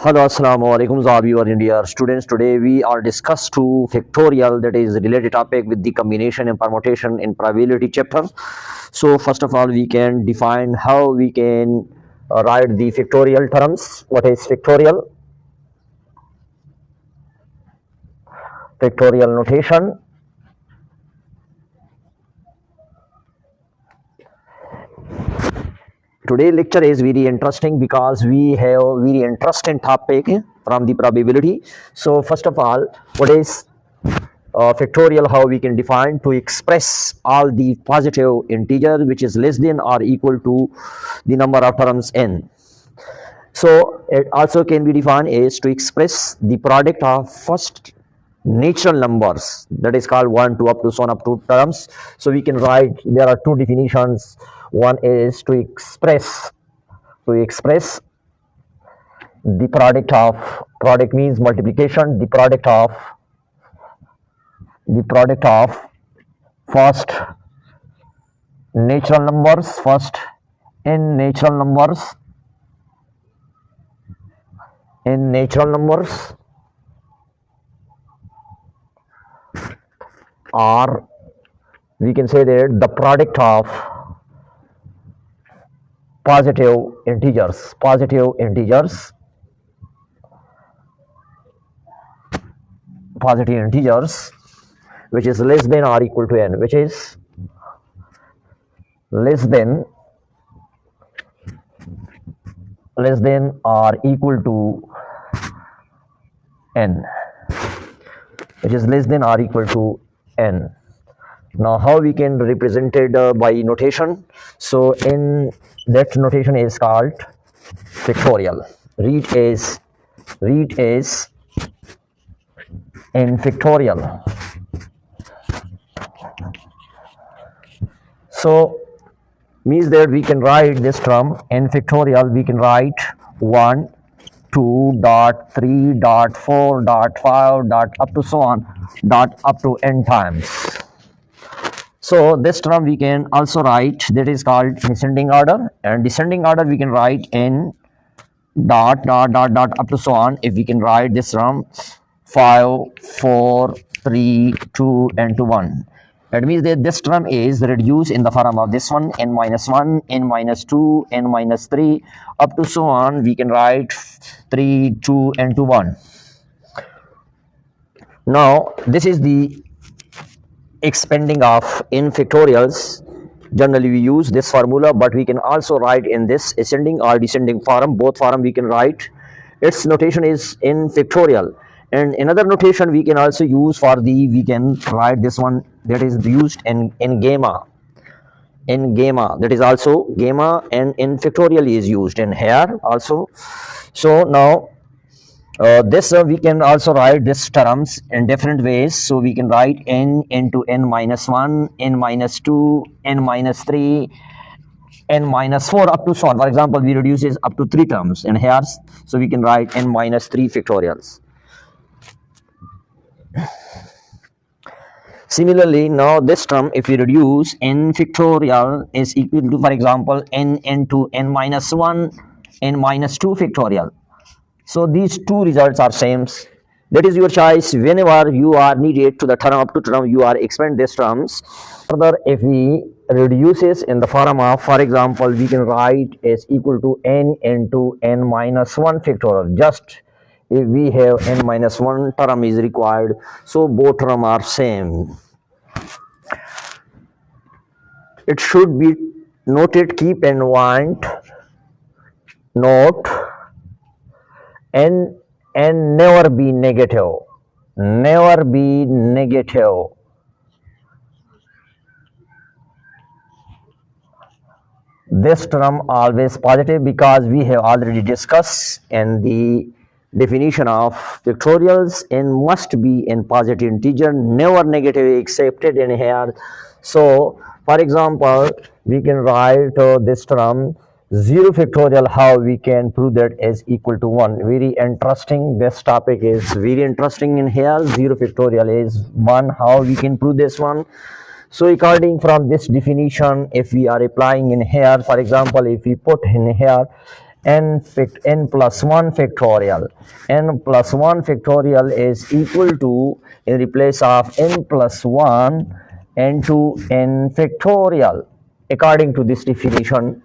Hello, assalamu alaikum, Zabi or India students. Today we are discuss to factorial, that is related topic with the combination and permutation in probability chapter. So first of all, we can define how we can write the factorial terms. What is factorial? Factorial notation. Today lecture is very interesting because we have very interesting topic from the probability. So first of all, what is factorial? How we can define to express all the positive integer which is less than or equal to the number of terms n. So it also can be defined as to express the product of first natural numbers, that is called 1 to up to so on up to terms. So we can write, there are two definitions. One is to express the product means multiplication, the product of first natural numbers, first n natural numbers, or we can say that the product of positive integers, which is less than or equal to n, which is less than or equal to n, which is less than or equal to n. Now how we can represent it by notation? So in that notation is called factorial. Read as in factorial. So means that we can write this term in factorial. We can write 1, 2, dot 3, dot 4, dot 5, dot up to so on, dot up to n times. So this term we can also write, that is called descending order, and descending order we can write in dot up to so on. If we can write this term 5, 4, 3, 2 and to 1, that means that this term is reduced in the form of this one, n minus 1, n minus 2, n minus 3 up to so on. We can write 3, 2 and to 1. Now this is the expanding of in factorials. Generally we use this formula, but we can also write in this ascending or descending form. Both form we can write. Its notation is in factorial, and another notation we can also use for the, we can write this one, that is used in gamma, that is also gamma, and in factorial is used in here also. So now this we can also write this terms in different ways. So we can write n into n minus 1, n minus 2, n minus 3, n minus 4 up to so on. For example, we reduces up to 3 terms in here, so we can write n minus 3 factorials. Similarly, now this term, if we reduce, n factorial is equal to, for example, n into n minus 1, n minus 2 factorial. So these two results are same. That is your choice. Whenever you are needed to the term up to term, you are expand these terms. Further, if we reduces in the form of, for example, we can write as equal to n into n minus 1 factorial. Just if we have n minus 1 term is required, so both term are same. It should be noted, keep in mind, note, and never be negative, this term always positive, because we have already discussed in the definition of factorials, n must be in positive integer, never negative accepted in here. So for example, we can write this term 0 factorial. How we can prove that is equal to 1? Very interesting. This topic is very interesting in here. 0 factorial is 1. How we can prove this one? So according from this definition, if we are applying in here, for example, if we put in here n plus 1 factorial. N plus 1 factorial is equal to, in the place of n plus 1, n to n factorial. According to this definition,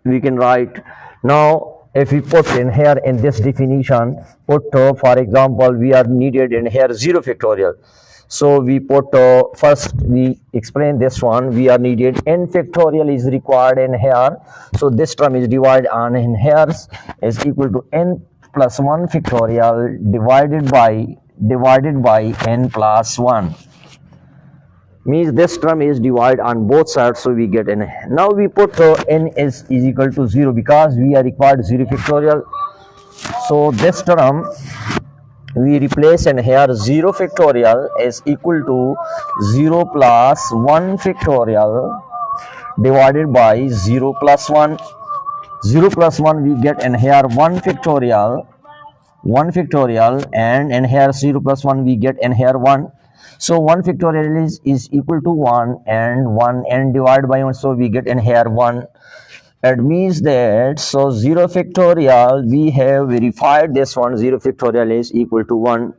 we can write. Now if we put in here in this definition, put for example, we are needed in here 0 factorial. So we put first we explain this one. We are needed n factorial is required in here. So this term is divided on in here is equal to n plus 1 factorial divided by n plus 1. Means this term is divided on both sides, so we get n. Now we put n is equal to 0 because we are required 0 factorial. So this term we replace in here 0 factorial is equal to 0 plus 1 factorial divided by 0 plus 1. 0 plus 1 we get in here 1 factorial, and in here 0 plus 1 we get in here 1. So 1 factorial is equal to 1 and divided by 1, so we get in here 1. It means that, so 0 factorial, we have verified this one, 0 factorial is equal to 1.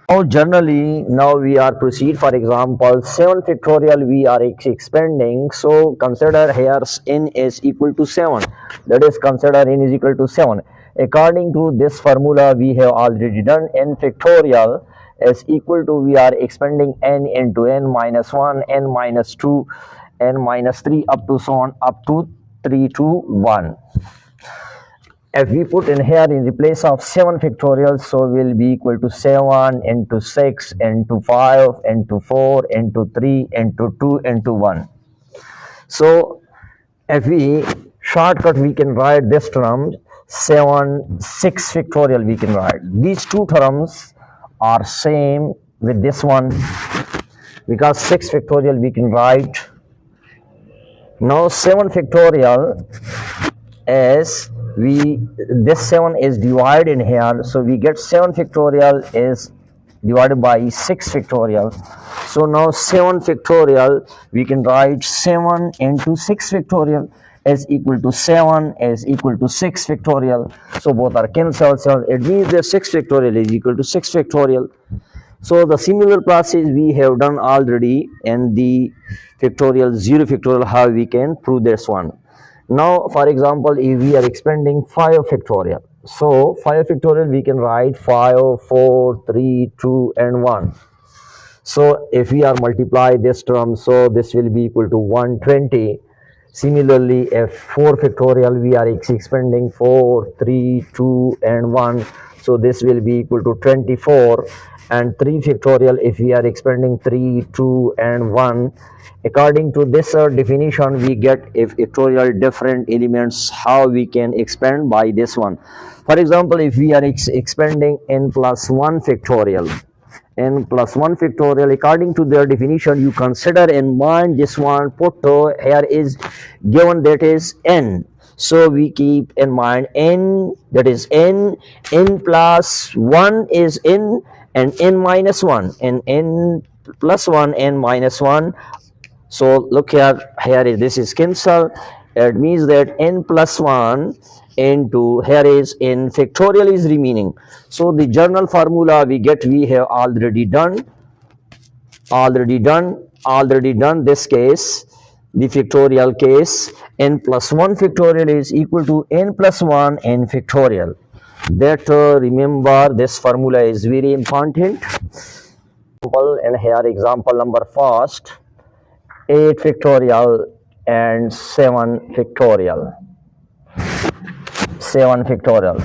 Now generally, now we are proceed, for example, 7 factorial we are expanding, so consider here n is equal to 7, that is consider n is equal to 7. According to this formula we have already done, n factorial is equal to, we are expanding n into n minus 1, n minus 2, n minus 3 up to so on, up to 3 to 1. If we put in here in the place of 7 factorial, so will be equal to 7 into 6 into 5 into 4 into 3 into 2 into 1. So if we shortcut, we can write this term 6 factorial we can write. These two terms are same with this one because 6 factorial we can write. Now 7 factorial is, this 7 is divided in here, so we get 7 factorial is divided by 6 factorial. So now 7 factorial we can write 7 into 6 factorial is equal to 7 is equal to 6 factorial. So both are cancelled. It means that 6 factorial is equal to 6 factorial. So the similar process we have done already in the factorial, 0 factorial, how we can prove this one. Now for example, if we are expanding 5 factorial, so 5 factorial we can write 5, 4, 3, 2 and 1. So if we are multiply this term, so this will be equal to 120. Similarly, if 4 factorial we are expanding 4, 3, 2 and 1, so this will be equal to 24. And 3 factorial if we are expanding 3, 2 and 1, according to this definition we get if factorial different elements, how we can expand by this one. For example, if we are expanding n plus 1 factorial, n plus 1 factorial, according to their definition, you consider in mind this one, put here is given that is n. So we keep in mind n, that is n plus 1 is n, and n minus 1, and n plus 1, n minus 1. So look here, this is cancel. It means that n plus 1 into here is n factorial is remaining. So the general formula we get, we have already done this case, the factorial case. N plus 1 factorial is equal to n plus 1 n factorial. That remember, this formula is very important. And here example number first, 8 factorial and 7 factorial.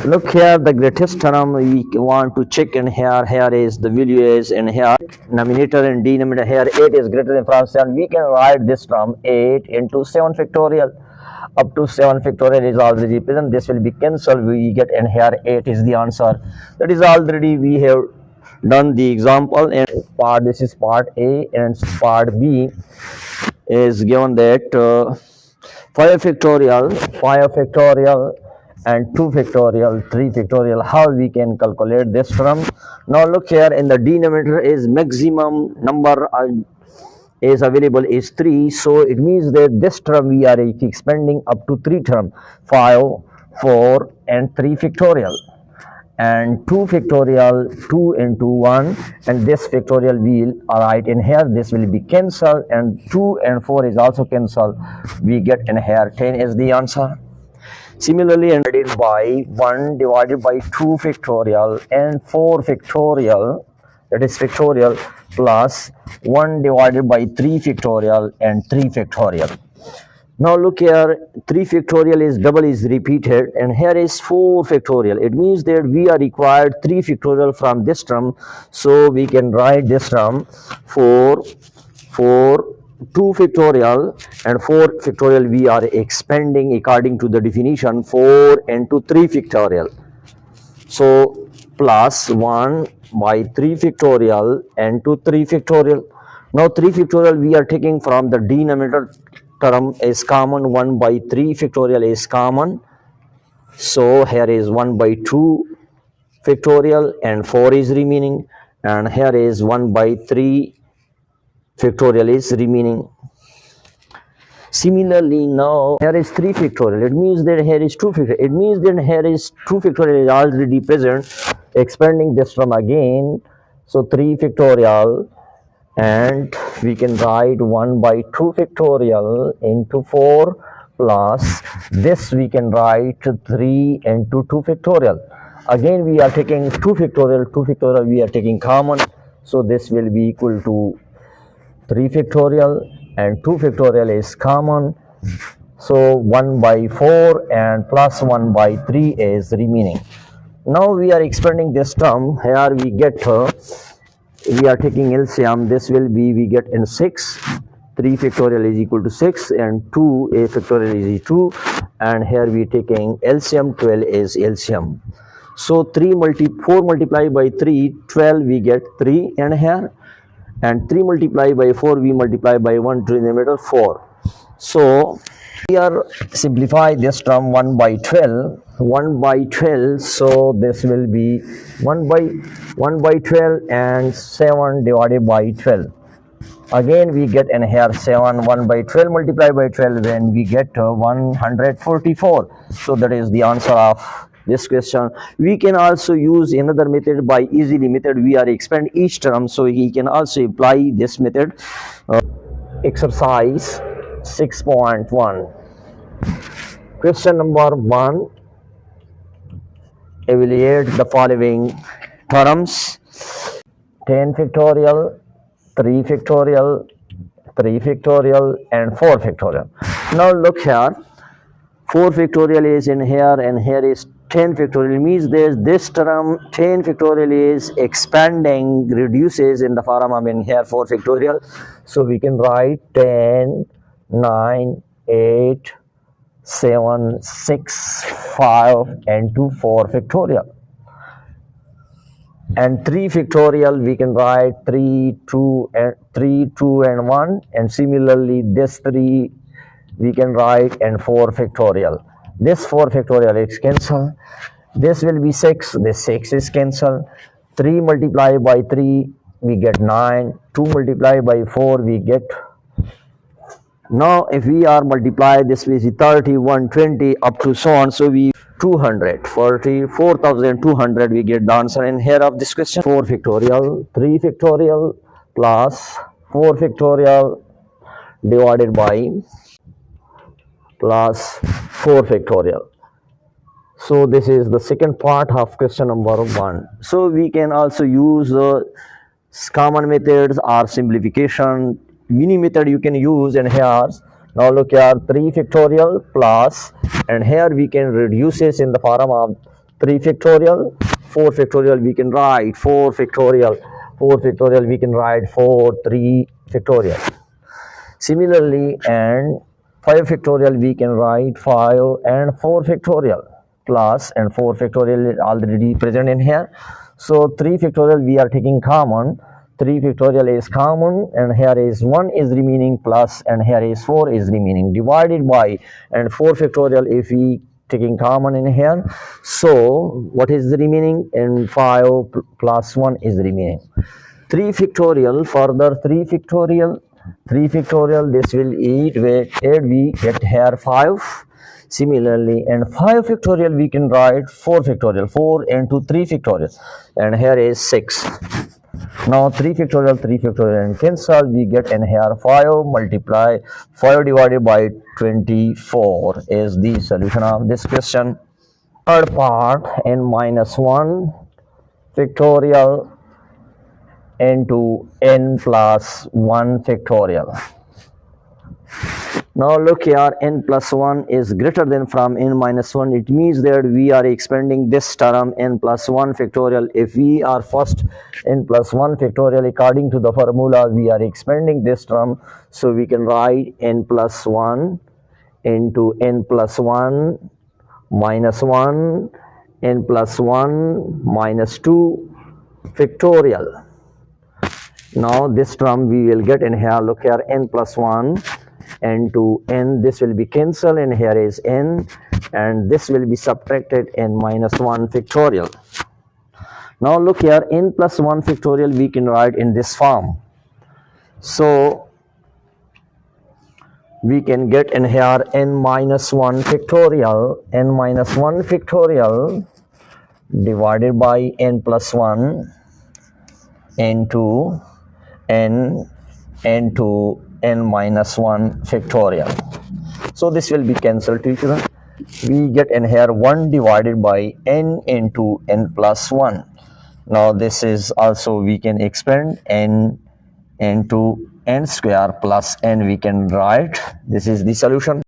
Look here, the greatest term we want to check in here is the value is in here, numerator and denominator. Here 8 is greater than from 7. We can write this term 8 into 7 factorial. Up to 7 factorial is already present. This will be cancelled. We get in here 8 is the answer. That is already we have done the example. And part, this is part A, and part B is given that 5 factorial and 2 factorial, 3 factorial, how we can calculate this term. Now look here, in the denominator is maximum number is available is 3, so it means that this term we are expanding up to 3 term, 5, 4 and 3 factorial, and 2 factorial, 2 into 1, and this factorial will write in here. This will be cancelled, and 2 and 4 is also cancelled. We get in here 10 is the answer. Similarly, divided by 1 divided by 2 factorial and 4 factorial, that is factorial, plus 1 divided by 3 factorial and 3 factorial. Now look here, 3 factorial is double is repeated, and here is 4 factorial. It means that we are required 3 factorial from this term, so we can write this term 4 2 factorial and 4 factorial. We are expanding according to the definition 4 into 3 factorial. So plus 1 by 3 factorial and to 3 factorial. Now 3 factorial we are taking from the denominator term is common, 1 by 3 factorial is common. So here is 1 by 2 factorial and 4 is remaining, and here is 1 by 3 factorial is remaining. Similarly, now here is 3 factorial. It means that here is 2 factorial. It means that here is 2 factorial is already present. Expanding this term again, so 3 factorial, and we can write 1 by 2 factorial into 4 plus this we can write 3 into 2 factorial. Again we are taking 2 factorial we are taking common, so this will be equal to 3 factorial and 2 factorial is common, so 1 by 4 and plus 1 by 3 is remaining. Now we are expanding this term. Here we get we are taking LCM. This will be, we get in 6. 3 factorial is equal to 6 and 2 a factorial is 2, and here we taking LCM. 12 is LCM. So 4 multiplied by 3, 12 we get 3 and here, and 3 multiplied by 4 we multiply by 1 denominator 4. So we are simplify this term 1 by 12, so this will be 1 by 12 and 7 divided by 12. Again we get in here 7. 1 by 12 multiplied by 12, when we get 144. So that is the answer of this question. We can also use another method by easily method. We are expand each term, so we can also apply this method. Exercise 6.1. Question number 1. Evaluate the following terms: 10 factorial, 3 factorial, 3 factorial, and 4 factorial. Now look here, 4 factorial is in here, and here is 10 factorial. Means there's this term 10 factorial is expanding, reduces in the form of in here 4 factorial. So we can write 10, 9, 8, 7, 6, 5, and 2, 4 factorial. And 3 factorial we can write 3, 2, and 1, and similarly this 3 we can write, and 4 factorial. This 4 factorial is cancelled. This will be 6. This 6 is cancelled. 3 multiplied by 3 we get 9. 2 multiplied by 4 we get. Now if we are multiply this with 30, 120 up to so on, so we 4,200 we get the answer in here of this question. 4 factorial, 3 factorial plus 4 factorial divided by plus 4 factorial. So this is the second part of question number 1. So we can also use common methods or simplification. Mini method you can use in here. Now look here, 3 factorial plus, and here we can reduce it in the form of 3 factorial. 4 factorial we can write 4 factorial. 4 factorial we can write 3 factorial. Similarly, and 5 factorial we can write 5 and 4 factorial plus, and 4 factorial is already present in here. So 3 factorial we are taking common. 3 factorial is common, and here is 1 is remaining plus, and here is 4 is remaining, divided by, and 4 factorial if we taking common in here. So what is the remaining? And 5 plus 1 is remaining. 3 factorial, further 3 factorial, this will 8 we get here 5. Similarly, and 5 factorial we can write 4 factorial, 4 into 3 factorial, and here is 6. Now 3 factorial and cancel, we get in here 5 divided by 24 is the solution of this question. Third part, n minus 1 factorial into n plus 1 factorial. Now look here, n plus 1 is greater than from n minus 1. It means that we are expanding this term n plus 1 factorial. If we are first n plus 1 factorial according to the formula, we are expanding this term. So we can write n plus 1 into n plus 1 minus 1 n plus 1 minus 2 factorial. Now this term we will get in here, look here, n plus 1 into n, this will be cancelled, and here is n, and this will be subtracted, n minus 1 factorial. Now look here, n plus 1 factorial we can write in this form. So we can get in here n minus 1 factorial, n minus 1 factorial divided by n plus 1 into n into n minus 1 factorial. So this will be cancelled to each other. We get in here 1 divided by n into n plus 1. Now this is also we can expand n into n square plus n we can write. This is the solution.